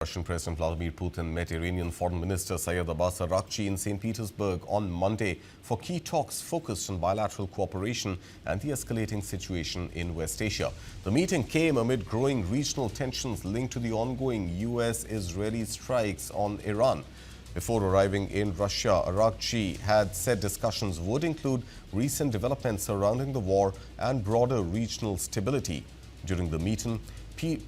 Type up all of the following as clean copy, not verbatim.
Russian President Vladimir Putin met Iranian Foreign Minister Abbas Araghchi in St. Petersburg on Monday for key talks focused on bilateral cooperation and the escalating situation in West Asia. The meeting came amid growing regional tensions linked to the ongoing US-Israeli strikes on Iran. Before arriving in Russia, Araghchi had said discussions would include recent developments surrounding the war and broader regional stability. During the meeting,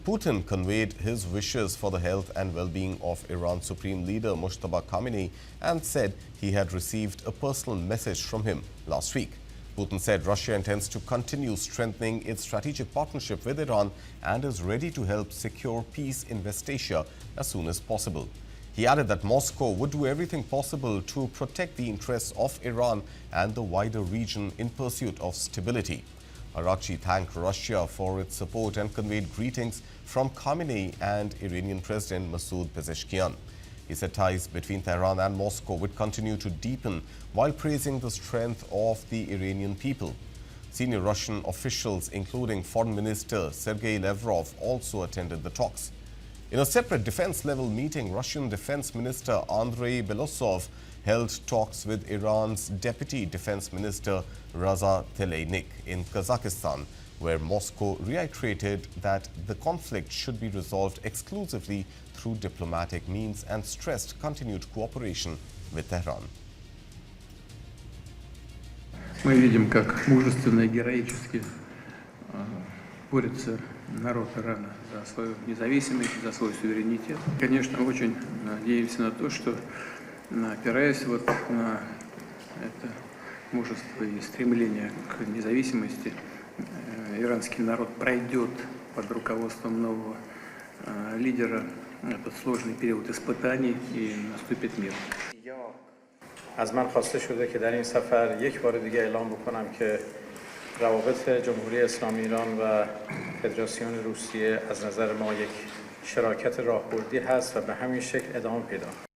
Putin conveyed his wishes for the health and well-being of Iran's Supreme Leader Mojtaba Khamenei and said he had received a personal message from him last week. Putin said Russia intends to continue strengthening its strategic partnership with Iran and is ready to help secure peace in West Asia as soon as possible. He added that Moscow would do everything possible to protect the interests of Iran and the wider region in pursuit of stability. Araghchi thanked Russia for its support and conveyed greetings from Khamenei and Iranian President Masoud Pezeshkian. He said ties between Tehran and Moscow would continue to deepen while praising the strength of the Iranian people. Senior Russian officials, including Foreign Minister Sergei Lavrov, also attended the talks. In a separate defense-level meeting, Russian Defense Minister Andrei Belosov held talks with Iran's Deputy Defense Minister Raza Tlaynik in Kazakhstan, where Moscow reiterated that the conflict should be resolved exclusively through diplomatic means and stressed continued cooperation with Tehran. Мы видим, как мужественно и героически борется народ Ирана за свою независимость, за свой суверенитет. Конечно, очень надеемся на то, что, опираясь вот на это мужество и стремление к независимости, иранский народ пройдет под руководством нового лидера этот сложный период испытаний и наступит мир. از من خواسته شده که در این سفر یک بار دیگه اعلام بکنم که روابط جمهوری اسلامی ایران و فدراسیون روسیه از نظر ما یک شراکت راهبردی هست و به همین شکل ادامه پیدا خواهد.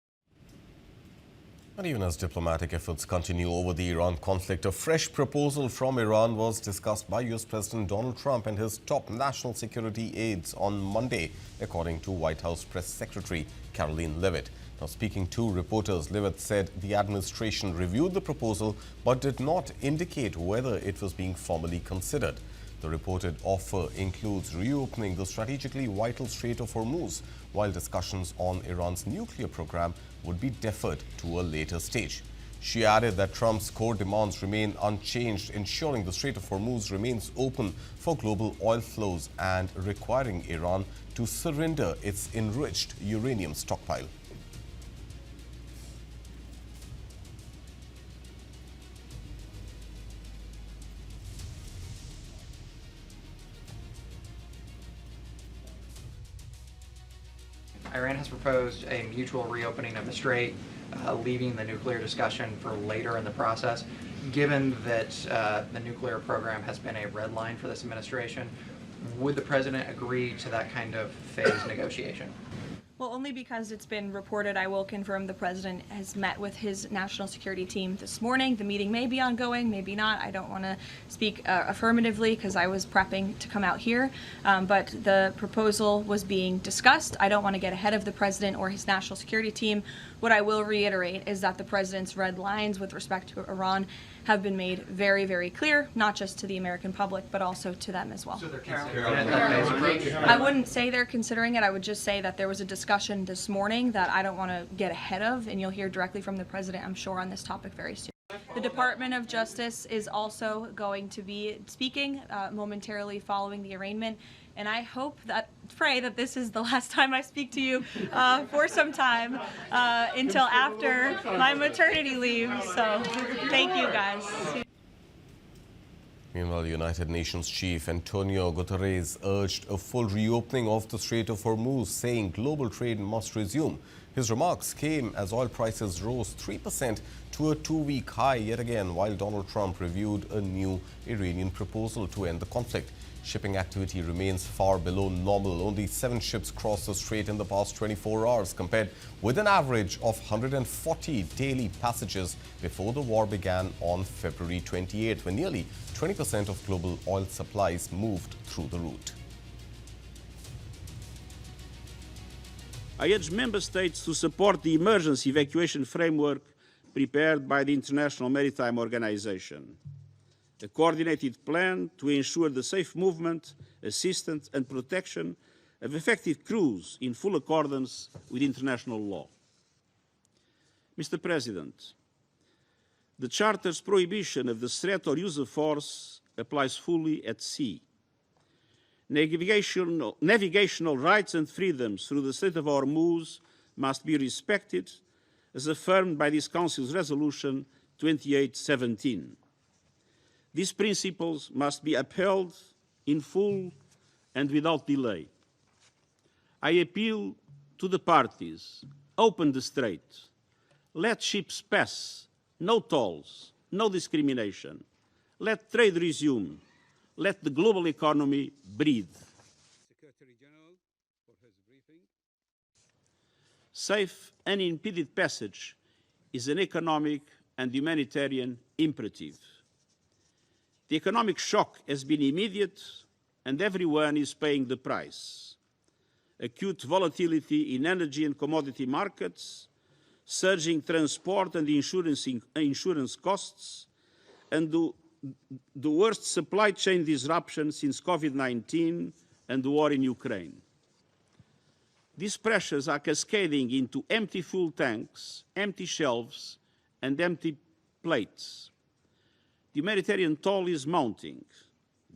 And even as diplomatic efforts continue over the Iran conflict, a fresh proposal from Iran was discussed by US President Donald Trump and his top national security aides on Monday, according to White House Press Secretary Karoline Leavitt. Now, speaking to reporters, Leavitt said the administration reviewed the proposal but did not indicate whether it was being formally considered. The reported offer includes reopening the strategically vital Strait of Hormuz, while discussions on Iran's nuclear program would be deferred to a later stage. She added that Trump's core demands remain unchanged, ensuring the Strait of Hormuz remains open for global oil flows and requiring Iran to surrender its enriched uranium stockpile. Iran has proposed a mutual reopening of the strait, leaving the nuclear discussion for later in the process. Given that the nuclear program has been a red line for this administration, would the president agree to that kind of phased negotiation? Well, only because it's been reported. I will confirm the president has met with his national security team this morning. The meeting may be ongoing, maybe not. I don't want to speak affirmatively because I was prepping to come out here. But the proposal was being discussed. I don't want to get ahead of the president or his national security team. What I will reiterate is that the president's red lines with respect to Iran have been made very, very clear, not just to the American public, but also to them as well. So they're considering it. I wouldn't say they're considering it. I would just say that there was a discussion this morning that I don't want to get ahead of, and you'll hear directly from the president, I'm sure, on this topic very soon. The Department of Justice is also going to be speaking momentarily following the arraignment, and I pray that this is the last time I speak to you for some time until after my maternity leave. So thank you, guys. Meanwhile, United Nations Chief Antonio Guterres urged a full reopening of the Strait of Hormuz, saying global trade must resume. His remarks came as oil prices rose 3% to a two-week high yet again, while Donald Trump reviewed a new Iranian proposal to end the conflict. Shipping activity remains far below normal. Only 7 ships crossed the strait in the past 24 hours, compared with an average of 140 daily passages before the war began on February 28, when nearly 20% of global oil supplies moved through the route. I urge Member States to support the emergency evacuation framework prepared by the International Maritime Organization, a coordinated plan to ensure the safe movement, assistance and protection of affected crews in full accordance with international law. Mr. President, the Charter's prohibition of the threat or use of force applies fully at sea. Navigational rights and freedoms through the Strait of Hormuz must be respected, as affirmed by this Council's Resolution 2817. These principles must be upheld in full and without delay. I appeal to the parties: open the strait, let ships pass, no tolls, no discrimination, let trade resume, let the global economy breathe. Secretary General for his briefing. Safe, unimpeded passage is an economic and humanitarian imperative. The economic shock has been immediate, and everyone is paying the price. Acute volatility in energy and commodity markets, surging transport and insurance costs, and the worst supply chain disruption since COVID-19 and the war in Ukraine. These pressures are cascading into empty fuel tanks, empty shelves, and empty plates. The humanitarian toll is mounting.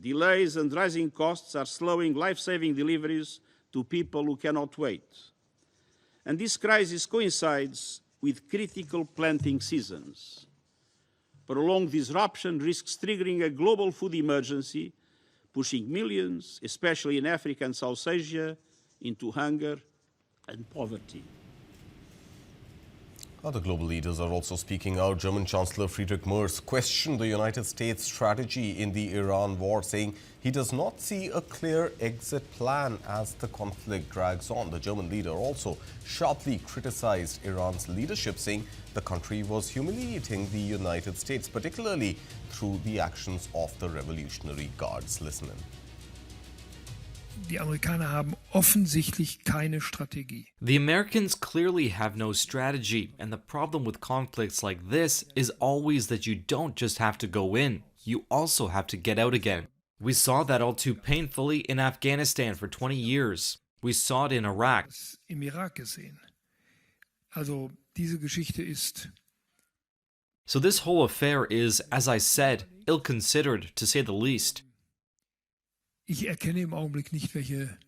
Delays and rising costs are slowing life-saving deliveries to people who cannot wait. And this crisis coincides with critical planting seasons. Prolonged disruption risks triggering a global food emergency, pushing millions, especially in Africa and South Asia, into hunger and poverty. Other global leaders are also speaking out. German Chancellor Friedrich Merz questioned the United States' strategy in the Iran war, saying he does not see a clear exit plan as the conflict drags on. The German leader also sharply criticized Iran's leadership, saying the country was humiliating the United States, particularly through the actions of the Revolutionary Guards. Listen in. Die Amerikaner haben offensichtlich keine Strategie. The Americans clearly have no strategy, and the problem with conflicts like this is always that you don't just have to go in, you also have to get out again. We saw that all too painfully in Afghanistan for 20 years. We saw it in Iraq. Im Irak gesehen. Also diese Geschichte ist. So this whole affair is, as I said, ill-considered, to say the least. Ich erkenne im Augenblick nicht, welche.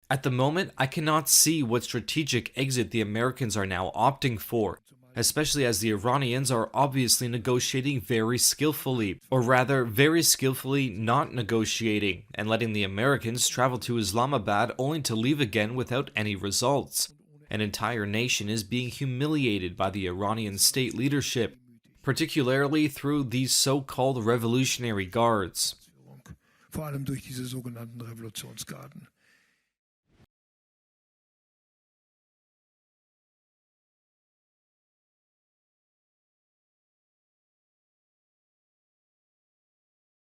At the moment, I cannot see what strategic exit the Americans are now opting for, especially as the Iranians are obviously negotiating very skillfully, or rather, very skillfully not negotiating, and letting the Americans travel to Islamabad only to leave again without any results. An entire nation is being humiliated by the Iranian state leadership, particularly through these so-called Revolutionary Guards. Vor allem durch diese sogenannten Revolutionsgarden.